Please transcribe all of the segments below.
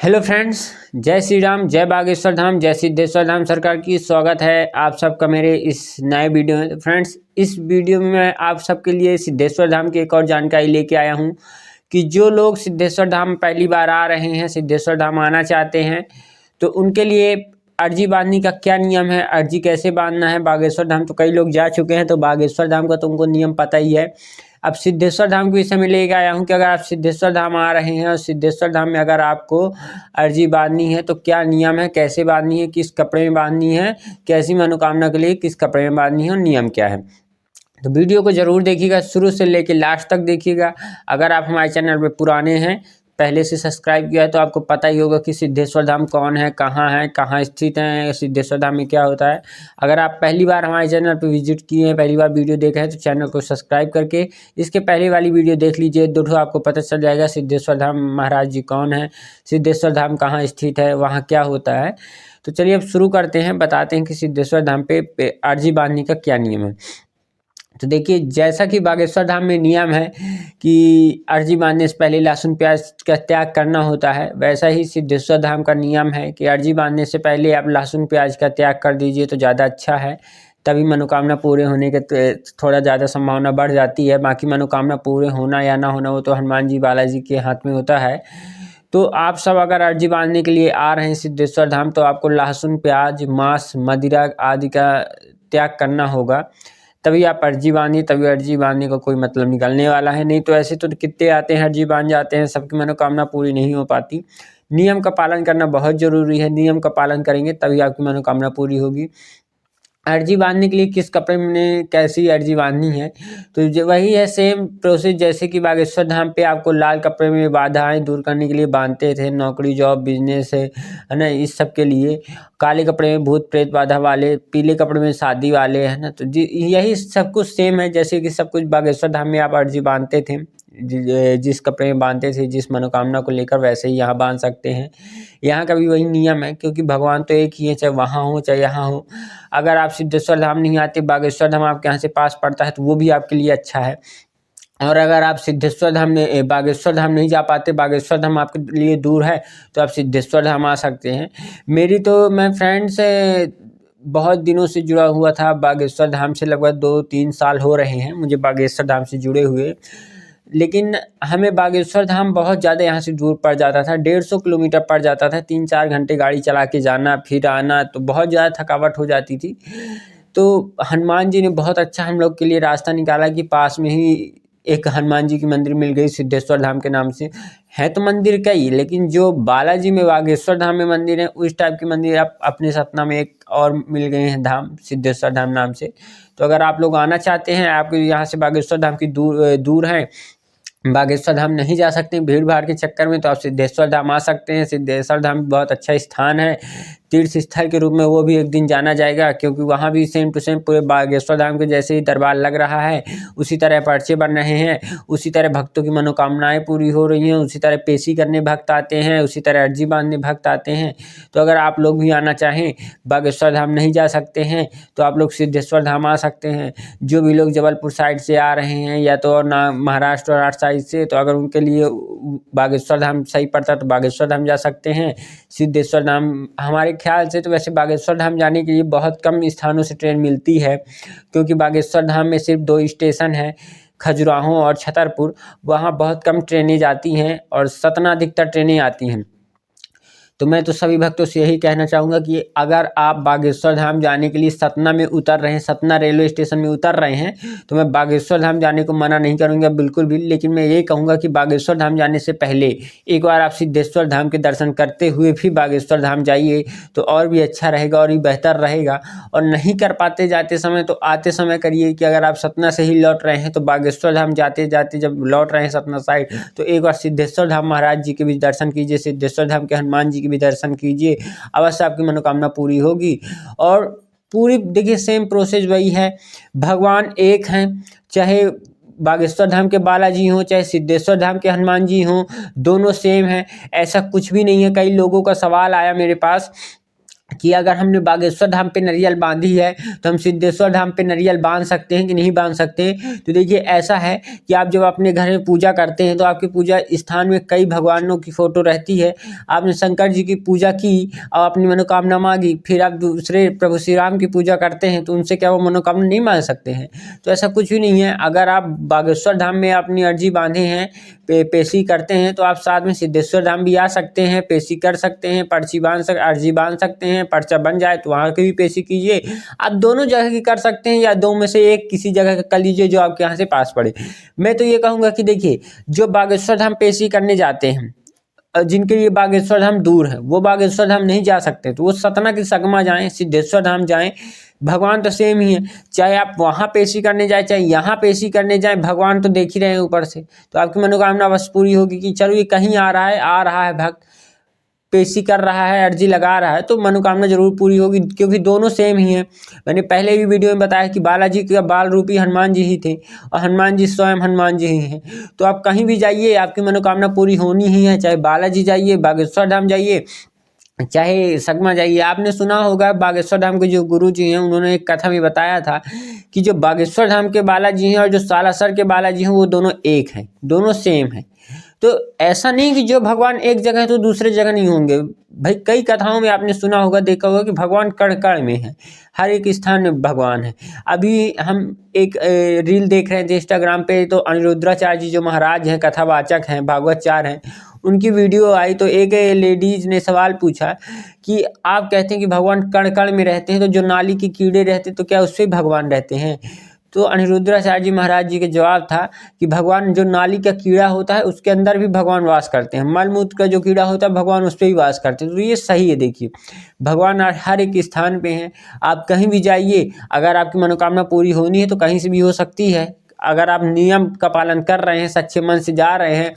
Hello friends, जय श्री राम, जय बागेश्वर धाम, जय सिद्धेश्वर धाम सरकार की। स्वागत है आप सबका मेरे इस नए वीडियो में। फ्रेंड्स, इस वीडियो में मैं आप सबके लिए सिद्धेश्वर धाम की एक और जानकारी लेके आया हूँ कि जो लोग सिद्धेश्वर धाम पहली बार आ रहे हैं, सिद्धेश्वर धाम आना चाहते हैं, तो उनके लिए अर्जी बांधने का क्या नियम है, अर्जी कैसे बांधना है। बागेश्वर धाम तो कई लोग जा चुके हैं, तो बागेश्वर धाम का तो उनको नियम पता ही है। अब सिद्धेश्वर धाम के विषय में लेके आया हूँ कि अगर आप सिद्धेश्वर धाम आ रहे हैं और सिद्धेश्वर धाम में अगर आपको अर्जी बांधनी है तो क्या नियम है, कैसे बांधनी है, किस कपड़े में बांधनी है, कैसी मनोकामना के लिए किस कपड़े में बांधनी है और नियम क्या है। तो वीडियो को जरूर देखिएगा, शुरू से लेकर लास्ट तक देखिएगा। अगर आप हमारे चैनल पर पुराने हैं, पहले से सब्सक्राइब किया है, तो आपको पता ही होगा कि सिद्धेश्वर धाम कौन है, कहाँ स्थित है, सिद्धेश्वर धाम में क्या होता है। अगर आप पहली बार हमारे चैनल पर विजिट किए हैं, पहली बार वीडियो देखे हैं, तो चैनल को सब्सक्राइब करके इसके पहले वाली वीडियो देख लीजिए। दोनों आपको पता चल जाएगा सिद्धेश्वर धाम महाराज जी कौन है, सिद्धेश्वर धाम कहाँ स्थित है, वहाँ क्या होता है। तो चलिए अब शुरू करते हैं, बताते हैं कि सिद्धेश्वर धाम पे अर्जी बांधने का क्या नियम है। तो देखिए, जैसा कि बागेश्वर धाम में नियम है कि अर्जी बांधने से पहले लहसुन प्याज का त्याग करना होता है, वैसा ही सिद्धेश्वर धाम का नियम है कि अर्जी बांधने से पहले आप लहसुन प्याज का त्याग कर दीजिए तो ज़्यादा अच्छा है। तभी मनोकामना पूरे होने के थोड़ा ज़्यादा संभावना बढ़ जाती है। बाकी मनोकामना पूरे होना या ना होना वो तो हनुमान जी बालाजी के हाथ में होता है। तो आप सब अगर अर्जी बांधने के लिए आ रहे हैं सिद्धेश्वर धाम, तो आपको लहसुन प्याज मांस मदिरा आदि का त्याग करना होगा, तभी आप अर्जी बांधिए। तभी अर्जी बांधने का कोई मतलब निकलने वाला है। नहीं तो ऐसे तो कितने आते हैं अर्जी बांध जाते हैं, सबकी मनोकामना पूरी नहीं हो पाती। नियम का पालन करना बहुत जरूरी है। नियम का पालन करेंगे तभी आपकी मनोकामना पूरी होगी। अर्जी बांधने के लिए किस कपड़े में कैसी अर्जी बांधनी है, तो वही है सेम प्रोसेस जैसे कि बागेश्वर धाम पे आपको लाल कपड़े में बाधाएं दूर करने के लिए बांधते थे, नौकरी जॉब बिजनेस है ना, इस सब के लिए। काले कपड़े में भूत प्रेत बाधा वाले, पीले कपड़े में शादी वाले, है ना। तो यही सब कुछ सेम है, जैसे कि सब कुछ बागेश्वर धाम में आप अर्जी बांधते थे, जिस कपड़े में बांधते थे, जिस मनोकामना को लेकर, वैसे ही यहाँ बांध सकते हैं। यहाँ का भी वही नियम है, क्योंकि भगवान तो एक ही है, चाहे वहाँ हो चाहे यहाँ हो। अगर आप सिद्धेश्वर धाम नहीं आते, बागेश्वर धाम आपके यहाँ से पास पड़ता है, तो वो भी आपके लिए अच्छा है। और अगर आप सिद्धेश्वर धाम में बागेश्वर धाम नहीं जा पाते, बागेश्वर धाम आपके लिए दूर है, तो आप सिद्धेश्वर धाम आ सकते हैं। मैं फ्रेंड से बहुत दिनों से जुड़ा हुआ था बागेश्वर धाम से, लगभग 2-3 साल हो रहे हैं मुझे बागेश्वर धाम से जुड़े हुए। लेकिन हमें बागेश्वर धाम बहुत ज़्यादा यहाँ से दूर पड़ जाता था, 150 किलोमीटर पड़ जाता था। 3-4 घंटे गाड़ी चला के जाना फिर आना, तो बहुत ज़्यादा थकावट हो जाती थी। तो हनुमान जी ने बहुत अच्छा हम लोग के लिए रास्ता निकाला कि पास में ही एक हनुमान जी की मंदिर मिल गई सिद्धेश्वर धाम के नाम से। है तो मंदिर कई, लेकिन जो बालाजी में बागेश्वर धाम में मंदिर है, उस टाइप की मंदिर आप अपने सतना में एक और मिल गए हैं धाम, सिद्धेश्वर धाम नाम से। तो अगर आप लोग आना चाहते हैं, आपके यहाँ से बागेश्वर धाम की दूर है, बागेश्वर धाम नहीं जा सकते भीड़ भाड़ के चक्कर में, तो आप सिद्धेश्वर धाम आ सकते हैं। सिद्धेश्वर धाम बहुत अच्छा स्थान है, तीर्थ स्थल के रूप में वो भी एक दिन जाना जाएगा, क्योंकि वहाँ भी सेम टू सेम पूरे बागेश्वर धाम के जैसे ही दरबार लग रहा है, उसी तरह पर्चे बन रहे हैं, उसी तरह भक्तों की मनोकामनाएं पूरी हो रही हैं, उसी तरह पेशी करने भक्त आते हैं, उसी तरह अर्जी बांधने भक्त आते हैं। तो अगर आप लोग भी आना चाहें, बागेश्वर धाम नहीं जा सकते हैं, तो आप लोग सिद्धेश्वर धाम आ सकते हैं। जो भी लोग जबलपुर साइड से आ रहे हैं, या तो और ना महाराष्ट्र और आठ साइड से, तो अगर उनके लिए बागेश्वर धाम सही पड़ता तो बागेश्वर धाम जा सकते हैं। सिद्धेश्वर धाम हमारे ख्याल से तो वैसे बागेश्वर धाम जाने के लिए बहुत कम स्थानों से ट्रेन मिलती है, क्योंकि बागेश्वर धाम में सिर्फ 2 स्टेशन है, खजुराहो और छतरपुर। वहाँ बहुत कम ट्रेनें जाती हैं और सतना अधिकतर ट्रेनें आती हैं। तो मैं तो सभी भक्तों से यही कहना चाहूँगा कि अगर आप बागेश्वर धाम जाने के लिए सतना में उतर रहे हैं, सतना रेलवे स्टेशन में उतर रहे हैं, तो मैं बागेश्वर धाम जाने को मना नहीं करूँगा बिल्कुल भी। लेकिन मैं ये कहूँगा कि बागेश्वर धाम जाने से पहले एक बार आप सिद्धेश्वर धाम के दर्शन करते हुए भी बागेश्वर धाम जाइए, तो और भी अच्छा रहेगा और भी बेहतर रहेगा। और नहीं कर पाते जाते समय, तो आते समय करिए कि अगर आप सतना से ही लौट रहे हैं, तो बागेश्वर धाम जाते जाते जब लौट रहे हैं सतना साइड, तो एक बार सिद्धेश्वर धाम महाराज जी के भी दर्शन कीजिए, सिद्धेश्वर धाम के हनुमान जी भी दर्शन कीजिए, अवश्य आपकी मनोकामना पूरी होगी। और पूरी देखिए सेम प्रोसेस वही है, भगवान एक हैं, चाहे बागेश्वर धाम के बालाजी हों चाहे सिद्धेश्वर धाम के हनुमान जी हों, दोनों सेम हैं, ऐसा कुछ भी नहीं है। कई लोगों का सवाल आया मेरे पास कि अगर हमने बागेश्वर धाम पे नारियल बांधी है तो हम सिद्धेश्वर धाम पे नारियल बांध सकते हैं कि नहीं बांध सकते। तो देखिए ऐसा है कि आप जब अपने घर में पूजा करते हैं तो आपकी पूजा स्थान में कई भगवानों की फोटो रहती है। आपने शंकर जी की पूजा की और अपनी मनोकामना मांगी, फिर आप दूसरे प्रभु श्री राम की पूजा करते हैं तो उनसे क्या वो मनोकामना नहीं मांग सकते हैं? तो ऐसा कुछ भी नहीं है। अगर आप बागेश्वर धाम में अपनी अर्जी बांधे हैं, पेशी करते हैं, तो आप साथ में सिद्धेश्वर धाम भी आ सकते हैं, पेशी कर सकते हैं, अर्जी बांध सकते हैं, पर्चा बन जाए तो वहाँ की भी पेशी कीजिए। आप दोनों जगह की कर सकते हैं या दो में से एक किसी जगह का कर लीजिए जो आपके यहाँ से पास पड़े। मैं तो ये कहूँगा कि देखिए जो बागेश्वर धाम पेशी करने जाते हैं, जिनके लिए बागेश्वर धाम दूर है, वो बागेश्वर धाम नहीं जा सकते तो वो सतना की संगमा जाएं, सिद्धेश्वर धाम जाएं। भगवान तो सेम ही है, चाहे आप वहाँ पेशी करने जाए चाहे यहाँ पेशी करने जाए, भगवान तो देख ही रहे हैं ऊपर से। तो आपकी मनोकामना बस पूरी होगी कि चलो ये कहीं आ रहा है भक्त, पेशी कर रहा है, अर्जी लगा रहा है, तो मनोकामना जरूर पूरी होगी, क्योंकि दोनों सेम ही हैं। मैंने पहले भी वीडियो में बताया कि बालाजी का बाल रूपी हनुमान जी ही थे और हनुमान जी स्वयं हनुमान जी ही हैं। तो आप कहीं भी जाइए आपकी मनोकामना पूरी होनी ही है, चाहे बालाजी जाइए, बागेश्वर धाम जाइए, चाहे संगमा जाइए। आपने सुना होगा बागेश्वर धाम के जो गुरु जी हैं उन्होंने एक कथा में बताया था कि जो बागेश्वर धाम के बालाजी हैं और जो सालासर के बालाजी हैं वो दोनों एक हैं, दोनों सेम हैं। तो ऐसा नहीं कि जो भगवान एक जगह है तो दूसरे जगह नहीं होंगे। भाई कई कथाओं में आपने सुना होगा, देखा होगा कि भगवान कण कण में है, हर एक स्थान में भगवान है। अभी हम एक रील देख रहे थे इंस्टाग्राम पे, तो अनिरुद्धाचार्य जी जो महाराज हैं, कथावाचक हैं, भागवतचार हैं, उनकी वीडियो आई तो एक लेडीज ने सवाल पूछा कि आप कहते हैं कि भगवान कण कण में रहते हैं, तो जो नाली के कीड़े रहते हैं तो क्या उससे भगवान रहते हैं? तो अनिरुद्धाचार्य जी महाराज जी के जवाब था कि भगवान जो नाली का कीड़ा होता है उसके अंदर भी भगवान वास करते हैं, मलमूत्र का जो कीड़ा होता है भगवान उस पर भी वास करते हैं। तो ये सही है। देखिए भगवान हर एक स्थान पे हैं, आप कहीं भी जाइए, अगर आपकी मनोकामना पूरी होनी है तो कहीं से भी हो सकती है। अगर आप नियम का पालन कर रहे हैं, सच्चे मन से जा रहे हैं,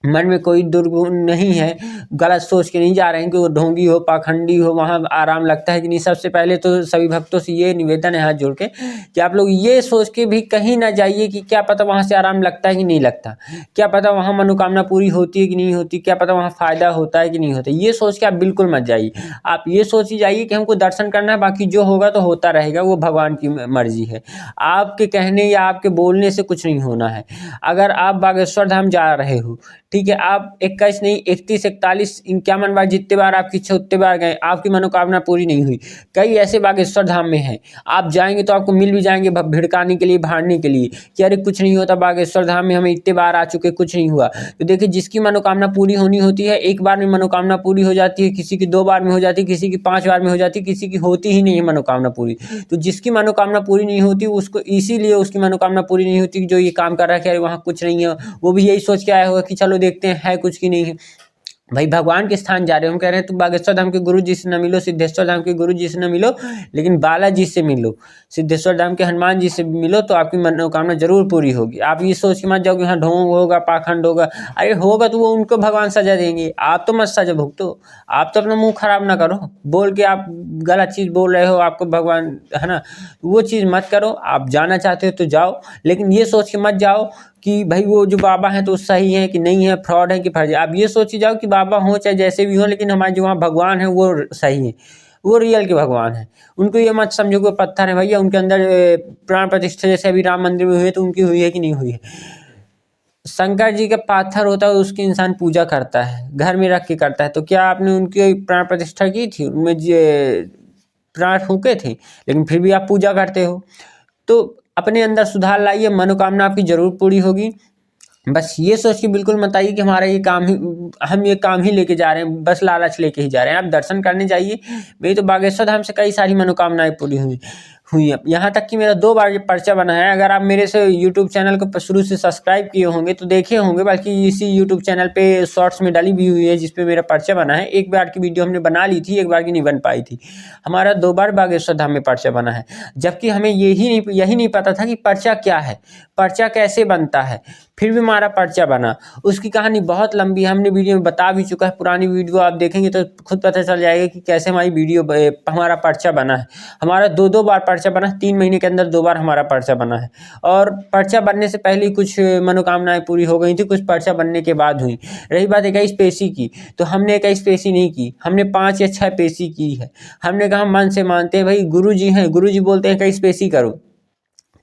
मन में कोई दुर्गुण नहीं है, गलत सोच के नहीं जा रहे हैं कि वो ढोंगी हो, पाखंडी हो, वहाँ आराम लगता है कि नहीं। सबसे पहले तो सभी भक्तों से ये निवेदन है हाथ जोड़ के कि आप लोग ये सोच के भी कहीं ना जाइए कि क्या पता वहाँ से आराम लगता है कि नहीं लगता, क्या पता वहाँ मनोकामना पूरी होती है कि नहीं होती, क्या पता वहाँ फायदा होता है कि नहीं होता। ये सोच के आप बिल्कुल मत जाइए। आप ये सोच ही जाइए कि हमको दर्शन करना है, बाकी जो होगा तो होता रहेगा, वो भगवान की मर्जी है। आपके कहने या आपके बोलने से कुछ नहीं होना है। अगर आप बागेश्वर धाम जा रहे हो, ठीक है, आप 21 नहीं 31 41 51 बार, जितने बार आपकी इच्छा उतने बार गए, आपकी मनोकामना पूरी नहीं हुई। कई ऐसे बागेश्वर धाम में हैं, आप जाएंगे तो आपको मिल भी जाएंगे भिड़काने के लिए, भाड़ने के लिए कि अरे कुछ नहीं होता, बागेश्वर धाम में हमें इतने बार आ चुके, कुछ नहीं हुआ। तो देखिए जिसकी मनोकामना पूरी होनी होती है, एक बार में मनोकामना पूरी हो जाती है, किसी की 2 बार में हो जाती है, किसी की 5 बार में हो जाती है, किसी की होती ही नहीं है मनोकामना पूरी। तो जिसकी मनोकामना पूरी नहीं होती उसको, इसीलिए उसकी मनोकामना पूरी नहीं होती जो ये काम कर रहा है कि अरे वहाँ कुछ नहीं है, वो भी यही सोच के आया होगा कि चलो देखते हैं है कुछ की नहीं है। भाई भगवान के स्थान जा रहे हो, हम कह रहे हैं तुम बागेश्वर धाम के गुरु जी से न मिलो, सिद्धेश्वर धाम के गुरु जी से न मिलो, लेकिन बालाजी से मिलो, सिद्धेश्वर धाम के हनुमान जी से मिलो, तो आपकी मनोकामना जरूर पूरी होगी। आप ये सोच के मत जाओ कि हाँ ढोंग होगा, पाखंड होगा। अरे होगा तो वो उनको भगवान सजा देंगे, आप तो मत सजा भुगतो। आप तो अपना मुंह खराब ना करो बोल के, आप गलत चीज़ बोल रहे हो, आपको भगवान है ना, वो चीज़ मत करो। आप जाना चाहते हो तो जाओ, लेकिन ये सोच के मत जाओ कि भाई वो जो बाबा हैं तो सही है कि नहीं है, फ्रॉड है कि फर्जी। आप ये सोच जाओ कि बाबा हो चाहे जैसे भी हो, लेकिन हमारे जो वहाँ भगवान है वो सही है, वो रियल के भगवान है। उनको ये मत समझो कि पत्थर है भैया, उनके अंदर प्राण प्रतिष्ठा जैसे अभी राम मंदिर में हुई है तो उनकी हुई है कि नहीं हुई है। शंकर जी का पाथर होता है उसकी इंसान पूजा करता है, घर में रख के करता है, तो क्या आपने उनकी प्राण प्रतिष्ठा की थी, उनमें प्राण फूके थे, लेकिन फिर भी आप पूजा करते हो। तो अपने अंदर सुधार लाइए, मनोकामना आपकी जरूर पूरी होगी। बस ये सोच के बिल्कुल मत आइए कि हमारा ये काम ही, हम ये काम ही लेके जा रहे हैं, बस लालच लेके ही जा रहे हैं। आप दर्शन करने जाइए। मेरी तो बागेश्वर धाम से कई सारी मनोकामनाएं पूरी हुई है, यहाँ तक कि मेरा 2 बार ये पर्चा बना है। अगर आप मेरे से यूट्यूब चैनल को शुरू से सब्सक्राइब किए होंगे तो देखे होंगे, बल्कि इसी यूट्यूब चैनल पे शॉर्ट्स में डाली भी हुई है जिसपे मेरा पर्चा बना है। 1 बार की वीडियो हमने बना ली थी, 1 बार की नहीं बन पाई थी। हमारा 2 बार बागेश्वर धाम में पर्चा बना है, जबकि हमें यही नहीं पता था कि पर्चा क्या है, पर्चा कैसे बनता है। फिर भी हमारा पर्चा बना। उसकी कहानी बहुत लंबी है, हमने वीडियो में बता भी चुका है। पुरानी वीडियो आप देखेंगे तो खुद पता चल जाएगा कि कैसे हमारी वीडियो हमारा पर्चा बना है। हमारा 2 बार पर्चा पर्चा बना, 3 महीने के अंदर 2 बार हमारा पर्चा बना है। और पर्चा बनने से पहले ही कुछ मनोकामनाएं पूरी हो गई थी, कुछ पर्चा बनने के बाद हुई। रही बात 21 पेशी की, तो हमने 21 पेशी नहीं की, हमने 5 या 6 पेशी की है। हमने कहा मन से मानते हैं भाई, गुरु जी हैं, गुरु जी बोलते हैं 21 पेशी करो।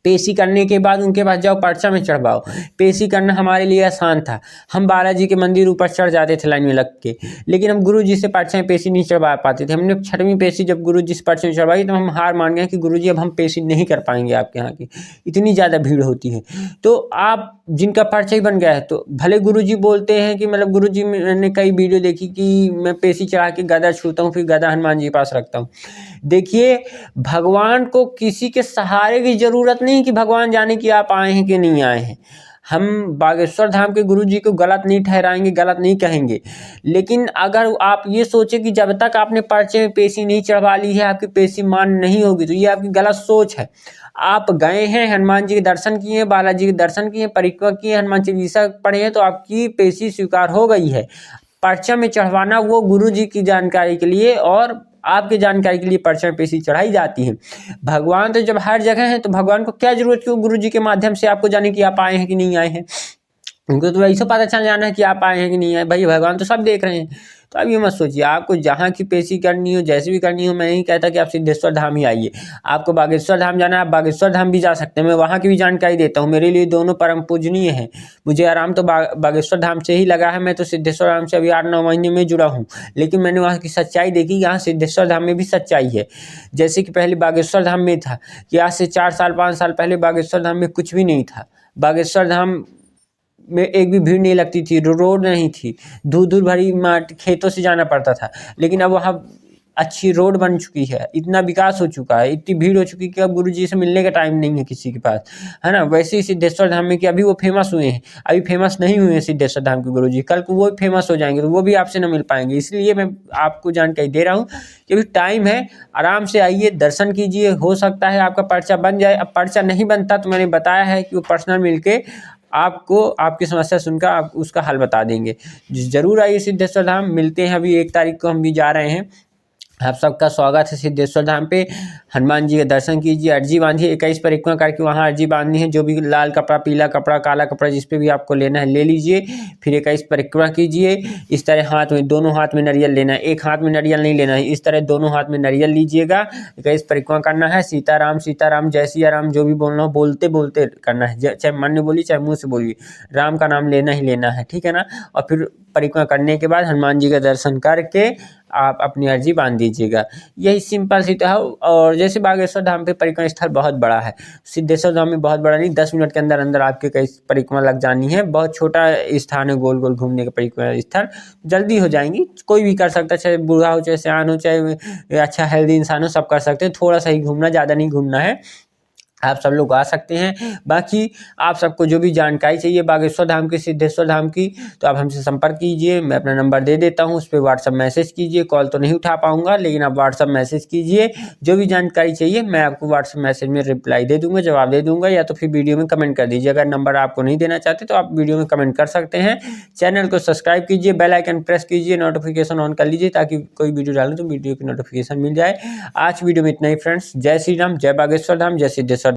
पेशी करने के बाद उनके पास जाओ, पर्चा में चढ़वाओ। पेशी करना हमारे लिए आसान था, हम बालाजी के मंदिर ऊपर चढ़ जाते थे लाइन में लग के, लेकिन हम गुरु जी से पर्चा में पेशी नहीं चढ़वा पाते थे। हमने 6वीं पेशी जब गुरु जी से पर्चा में चढ़वाई तो हम हार मान गए कि गुरु जी अब हम पेशी नहीं कर पाएंगे आपके यहाँ की, इतनी ज़्यादा भीड़ होती है। तो आप जिनका पर्चा ही बन गया है, तो भले गुरु जी बोलते हैं कि मतलब गुरु जी, मैंने कई वीडियो देखी कि मैं पेशी चढ़ा के गदा छूता हूँ, फिर गदा हनुमान जी के पास रखता हूँ। देखिए, भगवान को किसी के सहारे की जरूरत नहीं कि भगवान जाने कि आप आए हैं कि नहीं आए हैं। हम बागेश्वर धाम के गुरु जी को गलत नहीं ठहराएंगे, गलत नहीं कहेंगे, लेकिन अगर आप ये सोचे कि जब तक आपने पर्चे में पेशी नहीं चढ़वा ली है आपकी पेशी मान नहीं होगी, तो ये आपकी गलत सोच है। आप गए हैं, हनुमान जी के दर्शन किए, बालाजी के दर्शन किए, परिक्रमा किए, हनुमान चालीसा पढ़े हैं, तो आपकी पेशी स्वीकार हो गई है। पर्चा में चढ़वाना वो गुरु जी की जानकारी के लिए और आपकी जानकारी के लिए पर्चा में पेशी चढ़ाई जाती है। भगवान तो जब हर जगह है, तो भगवान को क्या जरूरत क्यों गुरु जी के माध्यम से आपको जाने कि आप आए हैं कि नहीं आए हैं। उनको तो ऐसा पता चल जाना है कि आप आए हैं कि नहीं आए, भाई भगवान तो सब देख रहे हैं। तो अब ये मत सोचिए, आपको जहाँ की पेशी करनी हो, जैसे भी करनी हो, मैं नहीं कहता कि आप सिद्धेश्वर धाम ही आइए। आपको बागेश्वर धाम जाना है, आप बागेश्वर धाम भी जा सकते हैं, मैं वहाँ की भी जानकारी देता हूँ। मेरे लिए दोनों परम पूजनीय हैं। मुझे आराम तो बागेश्वर धाम से ही लगा है, मैं तो सिद्धेश्वर धाम से अभी 8-9 महीने में जुड़ा हूँ, लेकिन मैंने वहाँ की सच्चाई देखी, यहाँ सिद्धेश्वर धाम में भी सच्चाई है। जैसे कि पहले बागेश्वर धाम में था कि आज से 4 साल 5 साल पहले बागेश्वर धाम में कुछ भी नहीं था। बागेश्वर धाम में एक भी भीड़ नहीं लगती थी, रोड नहीं थी, धूल भरी माटी, खेतों से जाना पड़ता था। लेकिन अब वहाँ अच्छी रोड बन चुकी है, इतना विकास हो चुका है, इतनी भीड़ हो चुकी है कि अब गुरु जी से मिलने का टाइम नहीं है किसी के पास, है ना। वैसे ही सिद्धेश्वर धाम में कि अभी वो फेमस हुए हैं, अभी फेमस नहीं हुए हैं सिद्धेश्वर धाम के गुरु जी, कल को वो फेमस हो जाएंगे तो वो भी आपसे न मिल पाएंगे। इसलिए मैं आपको जानकारी दे रहा हूँ कि अभी टाइम है, आराम से आइए, दर्शन कीजिए, हो सकता है आपका पर्चा बन जाए। अब पर्चा नहीं बनता तो मैंने बताया है कि वो पर्सनल मिलके आपको आपकी समस्या सुनकर आप उसका हल बता देंगे। ज़रूर आइए सिद्धेश्वर धाम, मिलते हैं। अभी 1 तारीख को हम भी जा रहे हैं। आप सबका स्वागत है सिद्धेश्वर धाम पे। हनुमान जी के दर्शन कीजिए, अर्जी बांधिए, 21 परिक्रमा करके वहाँ अर्जी बांधनी है। जो भी लाल कपड़ा, पीला कपड़ा, काला कपड़ा, जिस पे भी आपको लेना है ले लीजिए, फिर 21 परिक्रमा कीजिए। इस तरह हाथ में, दोनों हाथ में नारियल लेना है, एक हाथ में नारियल नहीं लेना है, इस तरह दोनों हाथ में नारियल लीजिएगा। 21 परिक्रमा करना है, सीताराम सीताराम, जय सिया राम, जो भी बोलना हो बोलते बोलते करना है, चाहे मन में बोलिए चाहे मुँह से बोलिए, राम का नाम लेना ही लेना है, ठीक है ना। और फिर परिक्रमा करने के बाद हनुमान जी का दर्शन करके आप अपनी अर्जी बांध दीजिएगा। यही सिंपल सी तो है। और जैसे बागेश्वर धाम पे परिक्रमा स्थल बहुत बड़ा है, सिद्धेश्वर धाम में बहुत बड़ा नहीं, 10 मिनट के अंदर अंदर आपके कई परिक्रमा लग जानी है। बहुत छोटा स्थान है, गोल गोल घूमने का परिक्रमा स्थल, जल्दी हो जाएंगी, कोई भी कर सकता है, चाहे बूढ़ा हो, चाहे सियान हो, चाहे अच्छा हेल्दी इंसान हो, सब कर सकते हैं। थोड़ा सा ही घूमना, ज़्यादा नहीं घूमना है, आप सब लोग आ सकते हैं। बाकी आप सबको जो भी जानकारी चाहिए बागेश्वर धाम की, सिद्धेश्वर धाम की, तो आप हमसे संपर्क कीजिए। मैं अपना नंबर दे देता हूँ, उस पर व्हाट्सअप मैसेज कीजिए। कॉल तो नहीं उठा पाऊँगा, लेकिन आप व्हाट्सअप मैसेज कीजिए। जो भी जानकारी चाहिए मैं आपको व्हाट्सअप मैसेज में रिप्लाई दे दूँगा, जवाब दे दूँगा, या तो फिर वीडियो में कमेंट कर दीजिए। अगर नंबर आपको नहीं देना चाहते तो आप वीडियो में कमेंट कर सकते हैं। चैनल को सब्सक्राइब कीजिए, बेल आइकन प्रेस कीजिए, नोटिफिकेशन ऑन कर लीजिए, ताकि कोई वीडियो डालें तो वीडियो की नोटिफिकेशन मिल जाए। आज वीडियो में इतना ही फ्रेंड्स। जय श्री राम, जय बागेश्वर धाम, जय सिद्धेश्वर।